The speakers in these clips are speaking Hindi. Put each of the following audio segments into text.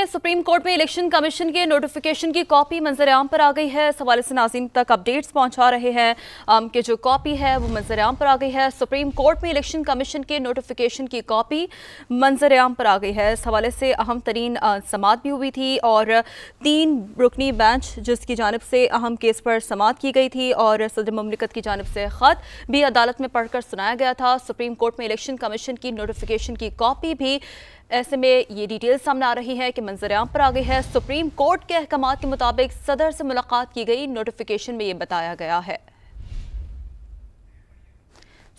सुप्रीम कोर्ट में इलेक्शन कमीशन के नोटिफिकेशन की कॉपी मंजर-ए-आम पर आ गई है। इस हवाले से नाज़रीन तक अपडेट्स पहुंचा रहे हैं कि जो कॉपी है वो मंजर-ए-आम पर आ गई है। सुप्रीम कोर्ट में इलेक्शन कमीशन के नोटिफिकेशन की कॉपी मंजर-ए-आम पर आ गई है। इस हवाले से अहम तरीन समाअत भी हुई थी और 3 रुकनी बेंच जिसकी जानिब से अहम केस पर समाअत की गई थी और सदर मुमलिकत की जानिब से ख़त भी अदालत में पढ़कर सुनाया गया था। सुप्रीम कोर्ट में इलेक्शन कमीशन की नोटिफिकेशन की कॉपी भी ऐसे में ये डिटेल सामने आ रही है कि मंजर-ए-आम पर आ गई है। सुप्रीम कोर्ट के अहकामात के मुताबिक सदर से मुलाकात की गई। नोटिफिकेशन में ये बताया गया है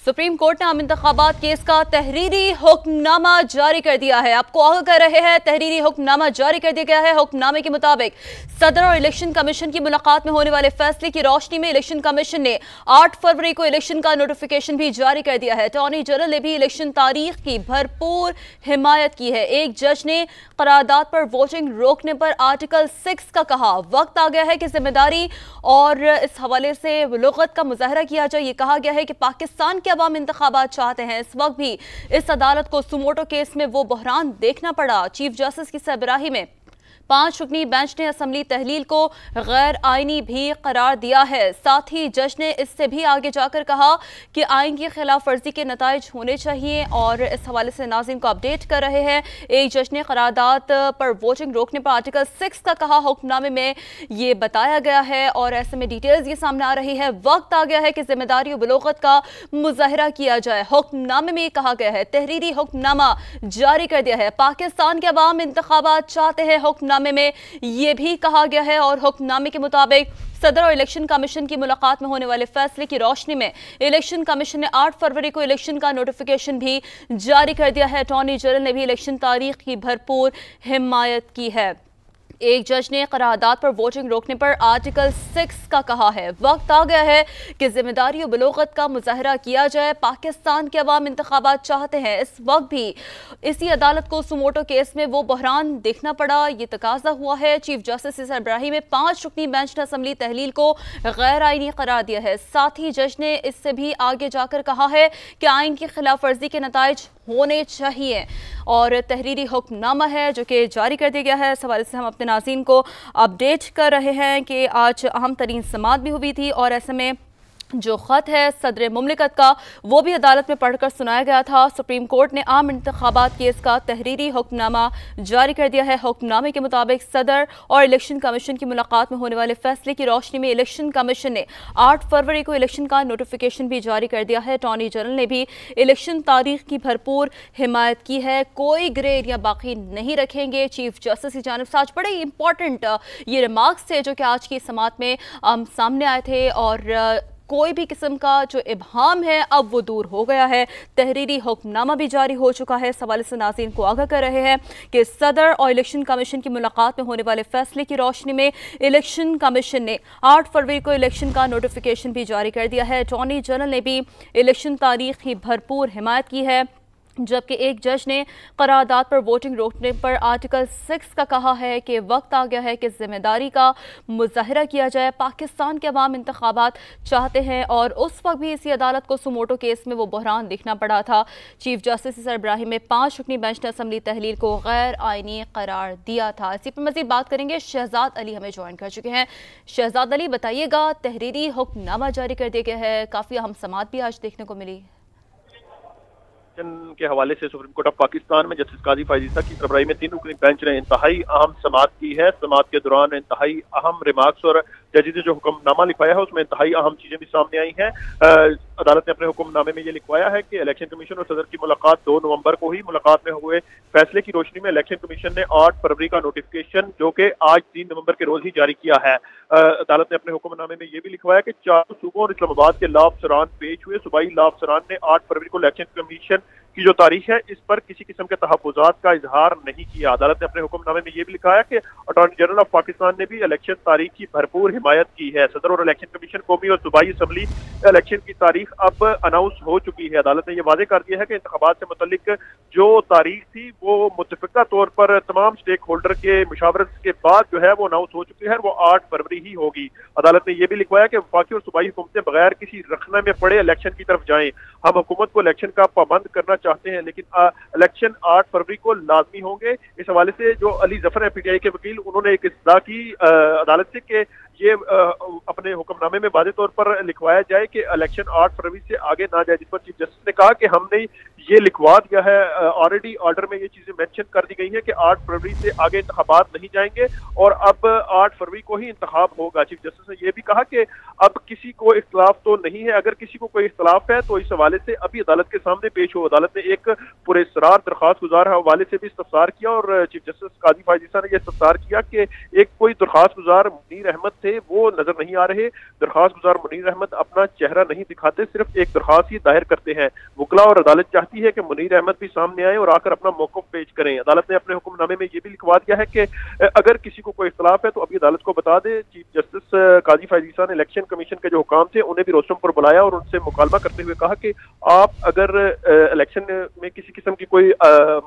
सुप्रीम कोर्ट ने आम इंतखाबात केस का तहरीरी हुक्मनामा जारी कर दिया है। आपको आगाह कर रहे हैं, तहरीरी हुक्मनामा जारी कर दिया गया है। हुक्मनामे के मुताबिक सदर और इलेक्शन कमीशन की मुलाकात में होने वाले फैसले की रोशनी में इलेक्शन कमीशन ने 8 फरवरी को इलेक्शन का नोटिफिकेशन भी जारी कर दिया है। अटॉर्नी जनरल ने भी इलेक्शन तारीख की भरपूर हिमायत की है। एक जज ने करारदाद पर वोटिंग रोकने पर आर्टिकल 6 का कहा। वक्त आ गया है कि जिम्मेदारी और इस हवाले से लुगत का मुजाहरा किया जाए। ये कहा गया है कि पाकिस्तान के अवाम इंतखाबात चाहते हैं। इस वक्त भी इस अदालत को सुमोटो केस में वो बहरान देखना पड़ा। चीफ जस्टिस की सरबराही में 5 रुकनी बेंच ने असम्बली तहलील को गैर आइनी भी करार दिया है। साथ ही जज ने इससे भी आगे जाकर कहा कि आइन की खिलाफ वर्जी के नताइज होने चाहिए और इस हवाले से नाज़रीन को अपडेट कर रहे हैं। एक जज ने करारदाद पर वोटिंग रोकने पर आर्टिकल 6 का कहा। हुक्मनामे में ये बताया गया है और ऐसे में डिटेल्स ये सामने आ रही है। वक्त आ गया है कि जिम्मेदारी और बलोगत का मुजाहरा किया जाए। हुक्मनामे में कहा गया है, तहरीरी हुक्मनामा जारी कर दिया है। पाकिस्तान के अवाम इंतखाबात चाहते हैं। हुक्मनामे में यह भी कहा गया है और हुक्मनामे के मुताबिक सदर और इलेक्शन कमीशन की मुलाकात में होने वाले फैसले की रोशनी में इलेक्शन कमीशन ने 8 फरवरी को इलेक्शन का नोटिफिकेशन भी जारी कर दिया है। अटॉर्नी जनरल ने भी इलेक्शन तारीख की भरपूर हिमायत की है। एक जज ने करारदाद पर वोटिंग रोकने पर आर्टिकल 6 का कहा है। वक्त आ गया है कि जिम्मेदारी और बलोगत का मुजाहरा किया जाए। पाकिस्तान के अवाम इंतखाबात चाहते हैं। इस वक्त भी इसी अदालत को सुमोटो केस में वो बहरान देखना पड़ा। ये तकाजा हुआ है। चीफ जस्टिस की सरबराही में 5 रुकनी बेंच ने असम्बली तहलील को गैर आइनी करार दिया है। साथ ही जज ने इससे भी आगे जाकर कहा है कि आइन की खिलाफ वर्जी के नताइज होने चाहिए और तहरीरी हुक्मनामा है जो कि जारी कर दिया गया है। इस हवाले से हम अपने नाज़रीन को अपडेट कर रहे हैं कि आज अहम तरीन समाअत भी हुई थी और ऐसे में जो ख़त है सदर मुमलिकत का वो भी अदालत में पढ़कर सुनाया गया था। सुप्रीम कोर्ट ने आम इंतखाबात केस का तहरीरी हुक्मनामा जारी कर दिया है। हुक्मनामे के मुताबिक सदर और इलेक्शन कमीशन की मुलाकात में होने वाले फैसले की रोशनी में इलेक्शन कमीशन ने 8 फरवरी को इलेक्शन का नोटिफिकेशन भी जारी कर दिया है। अटॉर्नी जनरल ने भी इलेक्शन तारीख की भरपूर हिमायत की है। कोई ग्रे एरिया बाकी नहीं रखेंगे। चीफ जस्टिस की जानिब से आज बड़े इंपॉर्टेंट ये रिमार्क्स थे जो कि आज की समाअत में सामने आए थे और कोई भी किस्म का जो इबहाम है अब वो दूर हो गया है। तहरीरी हुक्मनामा भी जारी हो चुका है। इस हवाले से नाज़रीन को आगाह कर रहे हैं कि सदर और इलेक्शन कमीशन की मुलाकात में होने वाले फैसले की रोशनी में इलेक्शन कमीशन ने 8 फरवरी को इलेक्शन का नोटिफिकेशन भी जारी कर दिया है। अटॉर्नी जनरल ने भी इलेक्शन तारीख की भरपूर हिमायत की है, जबकि एक जज ने करारदाद पर वोटिंग रोकने पर आर्टिकल 6 का कहा है कि वक्त आ गया है कि जिम्मेदारी का मुजाहरा किया जाए। पाकिस्तान के अवाम इंतखाबात चाहते हैं और उस वक्त भी इसी अदालत को सुमोटो केस में वो बहरान देखना पड़ा था। चीफ जस्टिस की सरबराही में 5 रुकनी बेंच ने असम्बली तहलील को गैर आइनी करार दिया था। इसी पर मज़ीद बात करेंगे। शहजाद अली हमें ज्वाइन कर चुके हैं। शहजाद अली, बताइएगा, तहरीरी हुक्मनामा जारी कर दिया गया है, काफ़ी अहम समाअत भी आज देखने को मिली के हवाले से सुप्रीम कोर्ट ऑफ पाकिस्तान में जस्टिस काजी फायजीसा की सरबराही में 3 रुकनी बेंच ने इंतहाई अहम समाअत की है। समाअत के दौरान इंतहाई अहम रिमार्क्स और जजेस ने जो हुक्मनामा लिखवाया है उसमें इंतहाई अहम चीजें भी सामने आई हैं। अदालत ने अपने हुक्मनामे में ये लिखवाया है कि इलेक्शन कमीशन और सदर की मुलाकात 2 नवंबर को ही मुलाकात में हुए फैसले की रोशनी में इलेक्शन कमीशन ने 8 फरवरी का नोटिफिकेशन जो कि आज 3 नवंबर के रोज ही जारी किया है। अदालत ने अपने हुक्मनामे में ये भी लिखवाया कि 4 सूबों और इस्लामाबाद के लॉ अफसरान पेश हुए। सूबाई लॉ अफसरान ने 8 फरवरी को इलेक्शन कमीशन की जो तारीख है इस पर किसी किस्म के तहफ़्फ़ुज़ात का इजहार नहीं किया। अदालत ने अपने हुक्मनामे में ये भी लिखा है कि अटॉर्नी जनरल ऑफ पाकिस्तान ने भी इलेक्शन तारीख की भरपूर हिमायत की है। सदर और इलेक्शन कमीशन कौमी और सूबाई असम्बली इलेक्शन की तारीख अब अनाउंस हो चुकी है। अदालत ने यह वाज़ेह कर दिया है कि इंतखाबात से मुतल्लिक जो तारीख थी वो मुत्तफ़िका तौर पर तमाम स्टेक होल्डर के मुशावरत के बाद जो है वो अनाउंस हो चुकी है, वो 8 फरवरी ही होगी। अदालत ने यह भी लिखवाया कि वफाकी और सूबाई हुकूमतें बगैर किसी रखने में पड़े इलेक्शन की तरफ जाएं। हम हुकूमत को इलेक्शन का पाबंद करना चाहते हैं, लेकिन इलेक्शन 8 फरवरी को लाजमी होंगे। इस हवाले से जो अली जफर है पीटीआई के वकील, उन्होंने एक इस्तदा की अदालत से कि ये अपने हुक्मनामे में वाज़ेह तौर पर लिखवाया जाए कि इलेक्शन 8 फरवरी से आगे ना जाए, जिस पर चीफ जस्टिस ने कहा कि हमने ये लिखवा दिया है, ऑलरेडी ऑर्डर में ये चीजें मेंशन कर दी गई हैं कि 8 फरवरी से आगे इंतखाबात नहीं जाएंगे और अब 8 फरवरी को ही इंतखाब होगा। चीफ जस्टिस ने यह भी कहा कि अब किसी को इख्तलाफ तो नहीं है, अगर किसी को कोई इख्तलाफ है तो इस हवाले से अभी अदालत के सामने पेश हो। अदालत ने एक पुरस्रार दरखास्त गुजार हवाले से भी इस्तफसार किया और चीफ जस्टिस काजी फायद ईसा ने यह इस्तफसार किया कि एक कोई दरखास्त गुजार मुनीर अहमद थे, वो नजर नहीं आ रहे। दरखास्त गुजार मुनीर अहमद अपना चेहरा नहीं दिखाते, सिर्फ एक दरखास्त ही दायर करते हैं। वकला और अदालत चाहती है कि मुनीर अहमद भी सामने आए और आकर अपना मौक़िफ़ पेश करें। अदालत ने अपने हुक्मनामे में यह भी लिखवा दिया है कि अगर किसी को कोई इख्तलाफ है तो अभी अदालत को बता दे। चीफ जस्टिस काजी फायद ईसा ने इलेक्शन कमीशन के जो हुकाम थे उन्हें भी रोस्टम पर बुलाया और उनसे मुकालमा करते हुए कहा कि आप अगर इलेक्शन में किसी किस्म की कोई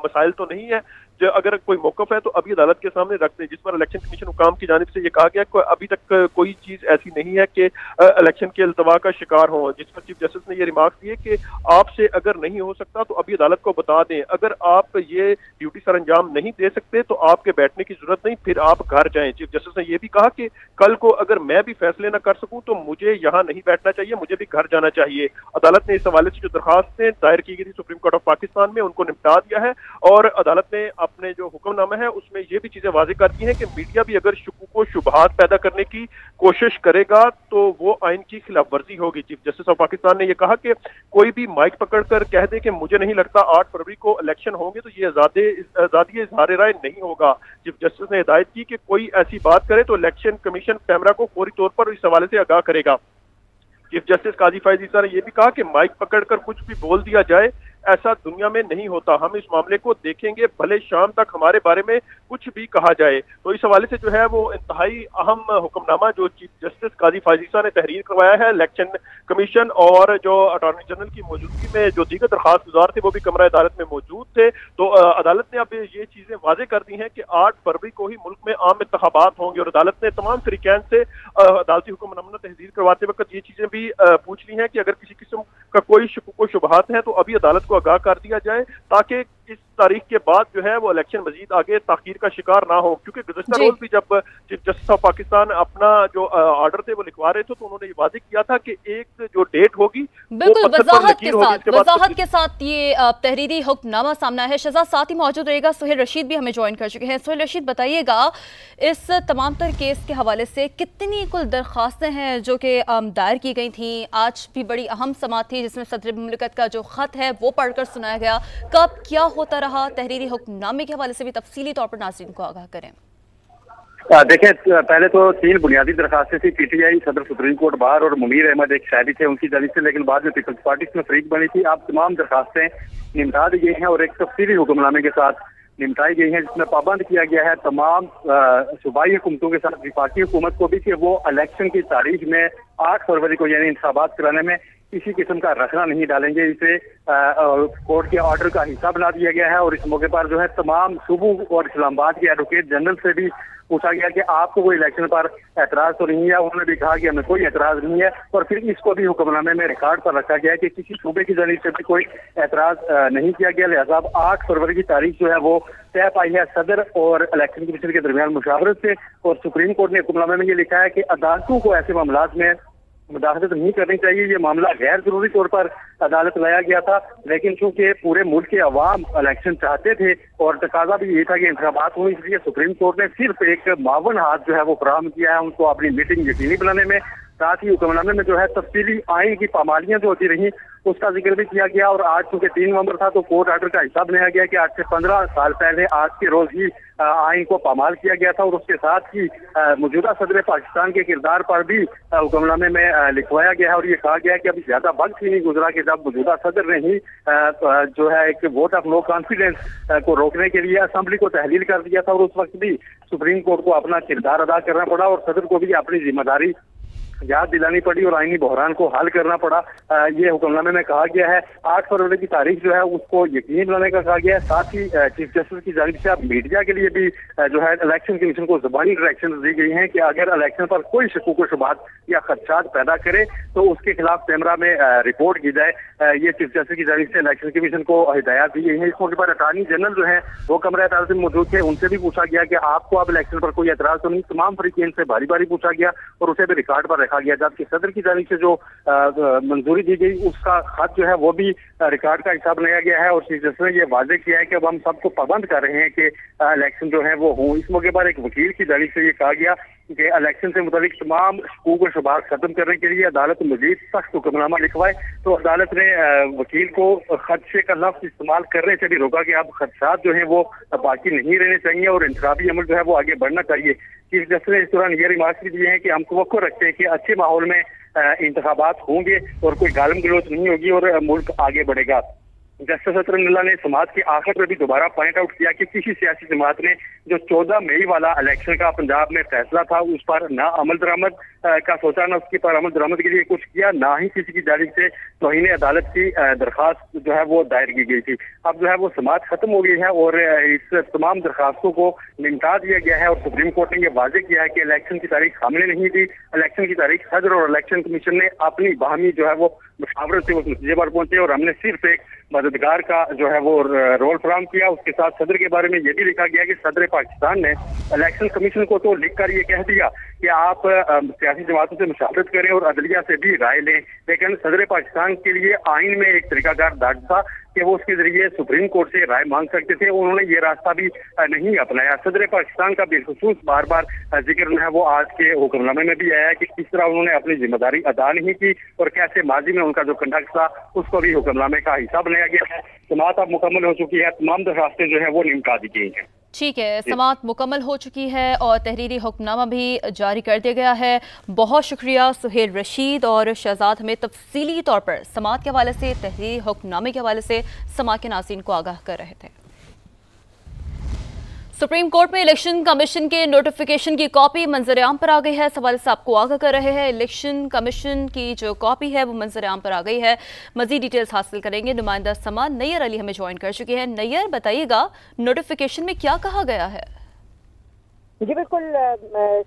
मसाइल तो नहीं है, जो अगर कोई मौक़िफ़ है तो अभी अदालत के सामने रख दें। जिस पर इलेक्शन कमीशन हुकाम की जानिब से ये कहा गया कि अभी तक कोई चीज ऐसी नहीं है कि इलेक्शन के अल्तवा का शिकार हो। जिस पर चीफ जस्टिस ने ये रिमार्क्स दिए कि आपसे अगर नहीं हो सकता तो अभी अदालत को बता दें, अगर आप ये ड्यूटी सर अंजाम नहीं दे सकते तो आपके बैठने की जरूरत नहीं, फिर आप घर जाएं। चीफ जस्टिस ने यह भी कहा कि कल को अगर मैं भी फैसले न कर सकूं तो मुझे यहाँ नहीं बैठना चाहिए, मुझे भी घर जाना चाहिए। अदालत ने इस हवाले से जो दरखास्तें दायर की गई थी सुप्रीम कोर्ट ऑफ पाकिस्तान में उनको निपटा दिया है और अदालत ने अपने जो हुक्मनामा है उसमें ये भी चीजें वाज़ेह कर दी हैं कि मीडिया भी अगर शुकूक व शुबहात पैदा करने की कोशिश करेगा तो वो आइन की खिलाफ वर्जी होगी। चीफ जस्टिस ऑफ पाकिस्तान ने यह कहा कि कोई भी माइक पकड़कर कह दे कि मुझे नहीं लगता 8 फरवरी को इलेक्शन होंगे तो ये आजादी इजहार राय नहीं होगा। चीफ जस्टिस ने हिदायत की कि कोई ऐसी बात करे तो इलेक्शन कमीशन कैमरा को फौरी तौर पर इस हवाले से आगाह करेगा। चीफ जस्टिस काजी फायद ईसा ने यह भी कहा कि माइक पकड़कर कुछ भी बोल दिया जाए, ऐसा दुनिया में नहीं होता, हम इस मामले को देखेंगे, भले शाम तक हमारे बारे में कुछ भी कहा जाए। तो इस हवाले से जो है वो इंतहाई अहम हुक्मनामा जो चीफ जस्टिस काजी फायद ईसा ने तहरीर करवाया है, इलेक्शन कमीशन और जो अटॉर्नी जनरल की मौजूदगी में जो दीगर दरखास्त गुजार थे वो भी कमरा अदालत में मौजूद थे। तो अदालत ने अब ये चीजें वाज़ेह कर दी हैं कि 8 फरवरी को ही मुल्क में आम इंतखाबात होंगे और अदालत ने तमाम फरीकैन से अदालती हुक्मनामा तहरीर करवाते वक्त ये चीजें भी पूछ ली हैं कि अगर किसी किस्म का कोई शुकूक शुबहात है तो अभी अदालत को आगाह कर दिया जाए ताकि इस तारीख के बाद जो है वो इलेक्शन मजीद आगे ताखीर का शिकार ना हो। क्योंकि गुज़श्ता रोज भी जब चीफ जस्टिस ऑफ पाकिस्तान अपना जो ऑर्डर थे वो लिखवा रहे थे तो उन्होंने ये वादे किया था कि एक जो डेट होगी बिल्कुल वजाहत के साथ ये तहरीरी हुक्मनामा सामना है। शहजाद साथ ही मौजूद रहेगा, सुहेल रशीद भी हमें ज्वाइन कर चुके हैं। सुहेल रशीद, बताइएगा इस तमाम तर केस के हवाले से कितनी कुल दरखास्तें हैं जो कि दायर की गई थी? आज भी बड़ी अहम समात थी जिसमें सदर मुमलिकत का जो खत है वो पढ़कर सुनाया गया, कब क्या होता रहा? तहरीरी हुक्मनामे के हवाले से भी तफसीली तौर पर नाज़रीन को आगाह करें। देखें, पहले तो 3 बुनियादी दरखास्तें थी, पीटीआई, सदर सुप्रीम कोर्ट बार और मुनीर अहमद एक शायरी थे उनकी जानिब से, लेकिन बाद में पीपल्स पार्टी में फरीक बनी थी। अब तमाम दरखास्तें निपटा दी गई हैं और एक तफसीली हुक्मनामे के साथ निपटाई गई हैं जिसमें पाबंद किया गया है तमाम सूबाई हुकूमतों के साथ विफाकी हुकूमत को भी कि वो इलेक्शन की तारीख में 8 फरवरी को यानी इंतखाबात कराने में किसी किस्म का रखना नहीं डालेंगे। इसे कोर्ट के ऑर्डर का हिस्सा बना दिया गया है और इस मौके पर जो है तमाम सूबों और इस्लामाबाद के एडवोकेट जनरल से भी पूछा गया कि आपको कोई इलेक्शन पर एतराज तो नहीं है। उन्होंने भी कहा कि हमें कोई एतराज नहीं है और फिर इसको भी हुक्मनामे में रिकॉर्ड पर रखा गया है कि किसी सूबे की जानिब से भी कोई एतराज नहीं किया गया। लिहाजा 8 फरवरी की तारीख जो है वो तय पाई है सदर और इलेक्शन कमीशन के दरमियान मुशावरत से। और सुप्रीम कोर्ट ने हुक्मनामे में ये लिखा है कि अदालतों को ऐसे मामलात में मुदाखलत नहीं करनी चाहिए। ये मामला गैर जरूरी तौर पर अदालत लाया गया था, लेकिन चूंकि पूरे मुल्क के अवाम इलेक्शन चाहते थे और तकाजा भी ये था कि इंतखाबात हुई, इसलिए सुप्रीम कोर्ट ने सिर्फ एक मावन हाथ जो है वो फराहम किया है उनको अपनी मीटिंग यकीनी बनाने में। साथ ही हुक्मनामे में जो है तफसीली आइन की पामालियां जो होती रही उसका जिक्र भी किया गया। और आज चूंकि 3 नवंबर था तो कोर्ट ऑर्डर का हिस्सा बनाया गया कि आज से 15 साल पहले आज के रोज ही आइन को पामाल किया गया था और उसके साथ ही मौजूदा सदर पाकिस्तान के किरदार पर भी हुक्मनामे में लिखवाया गया है और ये कहा गया है कि अभी ज्यादा वक्त ही नहीं गुजरा कि जब मौजूदा सदर ने ही जो है एक वोट ऑफ नो कॉन्फिडेंस को रोकने के लिए असेंबली को तहलील कर दिया था और उस वक्त भी सुप्रीम कोर्ट को अपना किरदार अदा करना पड़ा और सदर को भी अपनी जिम्मेदारी याद दिलानी पड़ी और आईनी बहरान को हल करना पड़ा। ये हुक्मनामे में कहा गया है 8 फरवरी की तारीख जो है उसको यकीनी बनाने का कहा गया है। साथ ही चीफ जस्टिस की जानिब से अब मीडिया के लिए भी जो है इलेक्शन कमीशन को ज़बानी डायरेक्शन दी गई हैं कि अगर इलेक्शन पर कोई शकूक व शुबहात या खदशात पैदा करे तो उसके खिलाफ कैमरा में रिपोर्ट की जाए। ये चीफ जस्टिस की जानिब से इलेक्शन कमीशन को हिदायत दी गई है। इस मौके पर अटॉर्नी जनरल जो है वो कमरे अदालत में मौजूद थे, उनसे भी पूछा गया कि आपको अब इलेक्शन पर कोई एतराज तो नहीं। तमाम फरीकीन से बारी बारी पूछा गया और उसे भी रिकॉर्ड पर रखा गया। जबकि सदर की जानिब से जो मंजूरी दी गई उसका खत जो है वो भी रिकॉर्ड का हिसाब लगाया गया है और चीफ जस्टिस ने यह वाजे किया है कि अब हम सबको पाबंद कर रहे हैं कि इलेक्शन जो है वो हो। इस मौके पर एक वकील की जानिब से ये कहा गया कि इलेक्शन से मुताबिक तमाम शकूक व शुबहात खत्म करने के लिए अदालत मजीद सख्त हुक्मनामा लिखवाए। तो अदालत ने वकील को खदशे का लफ्ज इस्तेमाल करने से भी रोका कि अब खदशात जो है वो बाकी नहीं रहने चाहिए और इंतखाबी अमल जो है वो आगे बढ़ना चाहिए। चीफ जस्टिस ने इस दौरान ये रिमार्क्स भी दिए हैं कि हम तवक्को रखते हैं कि अच्छे माहौल में इंतखाबात होंगे और कोई गालम गलोच नहीं होगी और मुल्क आगे बढ़ेगा। जस्टिस अतरुल्लाह ने समाज के आखिर में भी दोबारा पॉइंट आउट किया कि किसी सियासी जमात ने जो 14 मई वाला इलेक्शन का पंजाब में फैसला था उस पर ना अमल दरामद का सोचा, ना उसके पर अमल दरामद के लिए कुछ किया, ना ही किसी की जानिब से तौहीन अदालत की दरखास्त जो है वो दायर की गई थी। अब जो है वो समात खत्म हो गई है और इस तमाम दरखास्तों को निपटा दिया गया है और सुप्रीम कोर्ट ने यह वाजे किया है कि इलेक्शन की तारीख सामने नहीं थी। इलेक्शन की तारीख सदर और इलेक्शन कमीशन ने अपनी बाहमी जो है वो मुशावरत से उस नतीजे पर पहुंचे और हमने सिर्फ एक मददगार का जो है वो रोल फराहम किया। उसके साथ सदर के बारे में यह भी लिखा गया कि सदर पाकिस्तान ने इलेक्शन कमीशन को तो लिखकर ये कह दिया कि आप सियासी जमातों से मुशावरत करें और अदलिया से भी राय लें, लेकिन सदर पाकिस्तान के लिए आइन में एक तरीकाकार दर्ज था कि वो उसके जरिए सुप्रीम कोर्ट से राय मांग सकते थे। उन्होंने ये रास्ता भी नहीं अपनाया। सदर पाकिस्तान का बिलखुसूस बार बार जिक्र जो है वो आज के हुक्मनामे में भी आया है कि किस तरह उन्होंने अपनी जिम्मेदारी अदा नहीं की और कैसे माजी में उनका जो कंडक्ट था उसको भी हुक्मनामे का हिस्सा बनाया गया है। समात अब मुकम्मल हो चुकी है, तमाम दरखास्तें जो है वो निपटा दी गई हैं। ठीक है, समात मुकम्मल हो चुकी है और तहरीरी हुक्मनामा भी जारी कर दिया गया है। बहुत शुक्रिया सुहेल रशीद और शहजाद हमें तफसीली तौर पर समात के हवाले से, तहरीरी हुक्मनामे के हवाले से समात के नाज़रीन को आगाह कर रहे थे। सुप्रीम कोर्ट में इलेक्शन कमीशन के नोटिफिकेशन की कॉपी मंजर आम पर आ गई है। इस हवाले से आपको आगाह कर रहे हैं, इलेक्शन कमीशन की जो कॉपी है वो मंजर आम पर आ गई है। मजीद डिटेल्स हासिल करेंगे। नुमाइंदा समा नैयर अली हमें ज्वाइन कर चुके हैं। नैयर, बताइएगा नोटिफिकेशन में क्या कहा गया है? जी बिल्कुल,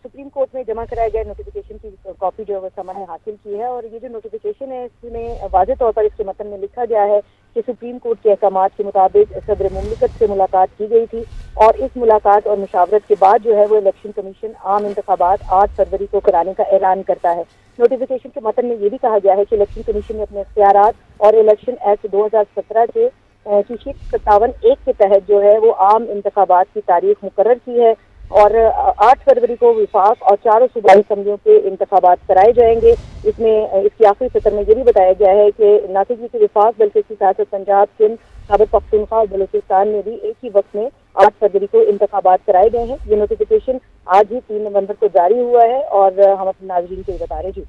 सुप्रीम कोर्ट में जमा कराया गया नोटिफिकेशन की कॉपी जो है समा ने हासिल की है और ये जो नोटिफिकेशन है इसमें वाज़ेह तौर पर इसके मतन में लिखा गया है कि सुप्रीम कोर्ट के अहकामात के मुताबिक सदर मुमलिकत से मुलाकात की गई थी और इस मुलाकात और मुशावरत के बाद जो है वो इलेक्शन कमीशन आम इंतखाबात 8 फरवरी को कराने का ऐलान करता है। नोटिफिकेशन के मतन में ये भी कहा गया है कि इलेक्शन कमीशन ने अपने इख्तियारात और इलेक्शन एक्ट 2017 के की शिक 57(1) के तहत जो है वो आम इंतखाबात की तारीख मुकर्रर की है और 8 फरवरी को विफाक और 4 सूबाई असम्बलियों के इंतखाबात कराए जाएंगे। इसमें इसकी आखिरी सत्र में ये भी बताया गया है कि न सिर्फ विफाक बल्कि इसके साथ पंजाब, सिंध, खैबर पख्तूनख्वा और बलूचिस्तान में भी एक ही वक्त में 8 फरवरी को इंतखाबात कराए गए हैं। ये नोटिफिकेशन आज ही 3 नवंबर को जारी हुआ है और हम अपने नाज़रीन को बता रहे हैं। जी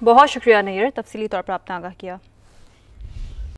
बहुत शुक्रिया नैयर, तफसीली तौर पर आपने आगाह किया।